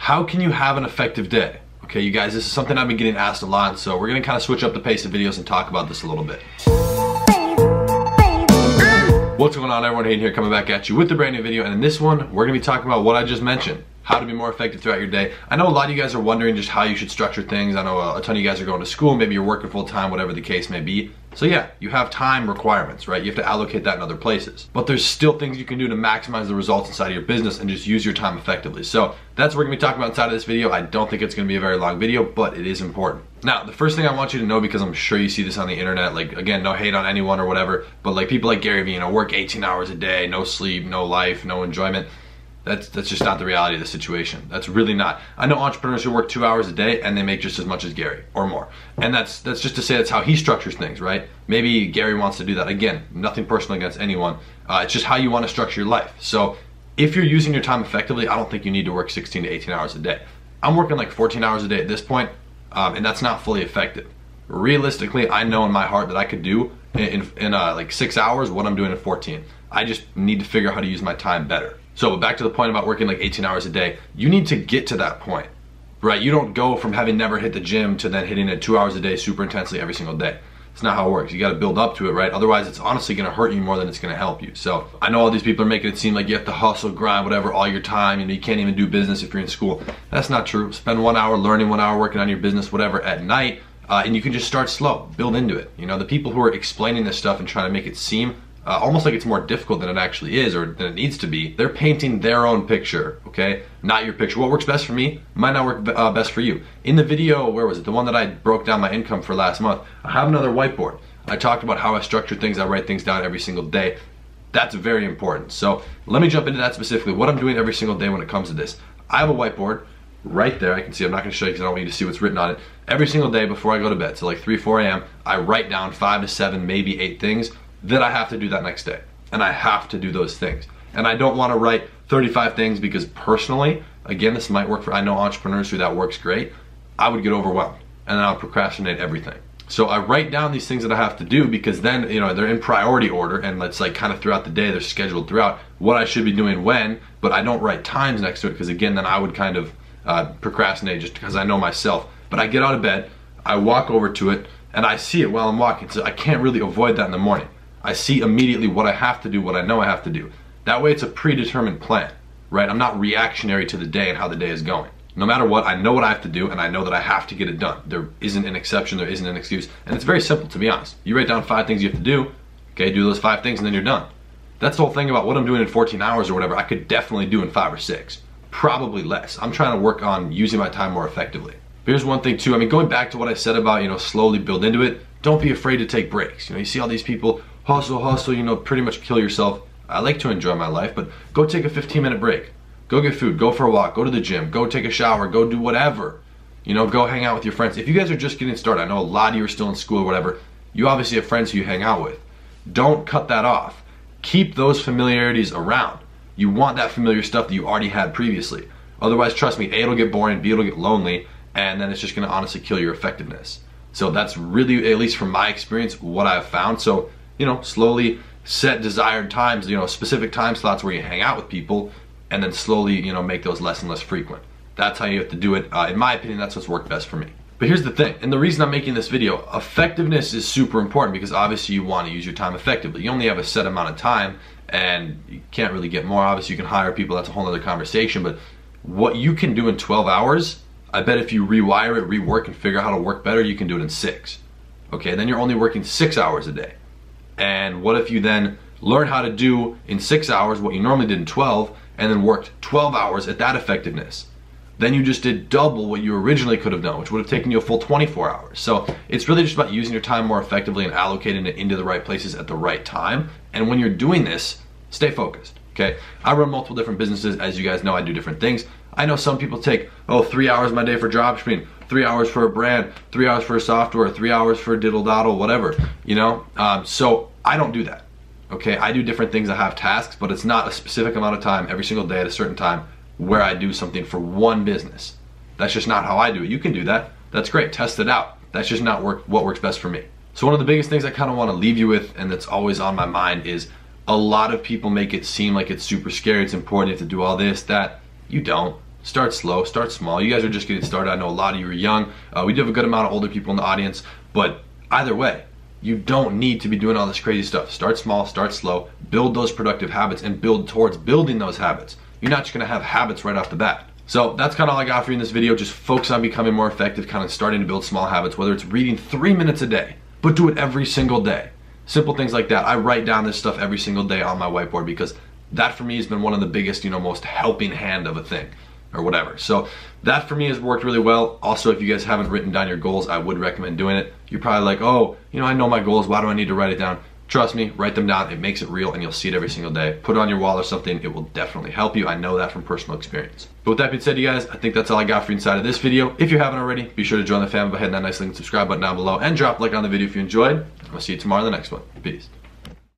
How can you have an effective day? Okay, you guys, this is something I've been getting asked a lot, so we're gonna kind of switch up the pace of videos and talk about this a little bit. What's going on, everyone? Hayden here, coming back at you with a brand new video, and in this one, we're gonna be talking about what I just mentioned. How to be more effective throughout your day. I know a lot of you guys are wondering just how you should structure things. I know a ton of you guys are going to school, maybe you're working full time, whatever the case may be. So yeah, you have time requirements, right? You have to allocate that in other places. But there's still things you can do to maximize the results inside of your business and just use your time effectively. So that's what we're gonna be talking about inside of this video. I don't think it's gonna be a very long video, but it is important. Now, the first thing I want you to know, because I'm sure you see this on the internet, like again, no hate on anyone or whatever, but like people like Gary Vee, you know, work 18 hours a day, no sleep, no life, no enjoyment. That's just not the reality of the situation. That's really not. I know entrepreneurs who work 2 hours a day and they make just as much as Gary or more. And that's just to say that's how he structures things, right? Maybe Gary wants to do that. Again, nothing personal against anyone. It's just how you want to structure your life. So if you're using your time effectively, I don't think you need to work 16 to 18 hours a day. I'm working like 14 hours a day at this point, and that's not fully effective. Realistically, I know in my heart that I could do in like 6 hours what I'm doing in 14. I just need to figure out how to use my time better. So back to the point about working like 18 hours a day, you need to get to that point, right? You don't go from having never hit the gym to then hitting it 2 hours a day super intensely every single day. It's not how it works. You got to build up to it, right? Otherwise, it's honestly going to hurt you more than it's going to help you. So I know all these people are making it seem like you have to hustle, grind, whatever, all your time. You know, you can't even do business if you're in school. That's not true. Spend 1 hour learning, 1 hour working on your business, whatever, at night, and you can just start slow, build into it. You know, the people who are explaining this stuff and trying to make it seem almost like it's more difficult than it actually is or than it needs to be, they're painting their own picture, okay? Not your picture. What works best for me might not work best for you. In the video, where was it? The one that I broke down my income for last month, I have another whiteboard. I talked about how I structure things. I write things down every single day. That's very important. So let me jump into that specifically, what I'm doing every single day when it comes to this. I have a whiteboard right there. I can see, I'm not gonna show you because I don't want you to see what's written on it. Every single day before I go to bed, so like 3, 4 a.m., I write down 5 to 7, maybe 8 things that I have to do that next day. And I have to do those things. And I don't want to write 35 things because personally, again, this might work for, I know entrepreneurs who that works great, I would get overwhelmed and then I would procrastinate everything. So I write down these things that I have to do because then, you know, they're in priority order and it's like kind of throughout the day, they're scheduled throughout what I should be doing when, but I don't write times next to it because again, then I would kind of procrastinate just because I know myself. But I get out of bed, I walk over to it, and I see it while I'm walking, so I can't really avoid that in the morning. I see immediately what I have to do, what I know I have to do. That way it's a predetermined plan, right? I'm not reactionary to the day and how the day is going. No matter what, I know what I have to do and I know that I have to get it done. There isn't an exception, there isn't an excuse. And it's very simple, to be honest. You write down 5 things you have to do, okay, do those 5 things and then you're done. That's the whole thing about what I'm doing in 14 hours or whatever, I could definitely do in 5 or 6. Probably less. I'm trying to work on using my time more effectively. But here's one thing too, I mean, going back to what I said about, you know, slowly build into it, don't be afraid to take breaks. You know, you see all these people hustle, you know, pretty much kill yourself. I like to enjoy my life, but go take a 15-minute break. Go get food, go for a walk, go to the gym, go take a shower, go do whatever. You know, go hang out with your friends. If you guys are just getting started, I know a lot of you are still in school or whatever, you obviously have friends who you hang out with. Don't cut that off. Keep those familiarities around. You want that familiar stuff that you already had previously. Otherwise, trust me, A, it'll get boring, B, it'll get lonely, and then it's just gonna honestly kill your effectiveness. So that's really, at least from my experience, what I've found. So, you know, slowly set desired times, you know, specific time slots where you hang out with people, and then slowly, you know, make those less and less frequent. That's how you have to do it. In my opinion, that's what's worked best for me. But here's the thing, and the reason I'm making this video, effectiveness is super important because obviously you want to use your time effectively. You only have a set amount of time and you can't really get more. Obviously you can hire people, that's a whole other conversation, but what you can do in 12 hours, I bet if you rewire it, rework, and figure out how to work better, you can do it in 6. Okay, then you're only working 6 hours a day. And what if you then learn how to do in 6 hours what you normally did in 12, and then worked 12 hours at that effectiveness? Then you just did double what you originally could have done, which would have taken you a full 24 hours. So it's really just about using your time more effectively and allocating it into the right places at the right time. And when you're doing this, stay focused, okay? I run multiple different businesses. As you guys know, I do different things. I know some people take, 3 hours of my day for dropshipping, 3 hours for a brand, 3 hours for a software, 3 hours for diddle daddle, whatever, you know? So I don't do that, okay? I do different things. I have tasks, but it's not a specific amount of time every single day at a certain time where I do something for one business. That's just not how I do it. You can do that. That's great. Test it out. That's just not what works best for me. So one of the biggest things I kind of want to leave you with, and that's always on my mind, is a lot of people make it seem like it's super scary, it's important, you have to do all this, that. You don't. start slow, start small. You guys are just getting started. I know a lot of you are young. We do have a good amount of older people in the audience, but either way, you don't need to be doing all this crazy stuff. Start small, start slow, build those productive habits and build towards building those habits. You're not just gonna have habits right off the bat. So that's kind of all I got for you in this video. Just focus on becoming more effective, kind of starting to build small habits, whether it's reading 3 minutes a day, but do it every single day. Simple things like that. I write down this stuff every single day on my whiteboard because that for me has been one of the biggest, most helping hand of a thing or whatever. So that for me has worked really well. Also, if you guys haven't written down your goals, I would recommend doing it. You're probably like, oh, I know my goals. Why do I need to write it down? Trust me, write them down. It makes it real and you'll see it every single day. Put it on your wall or something. It will definitely help you. I know that from personal experience. But with that being said, you guys, I think that's all I got for you inside of this video. If you haven't already, be sure to join the family by hitting that nice link and subscribe button down below and drop a like on the video if you enjoyed. I'll see you tomorrow in the next one. Peace.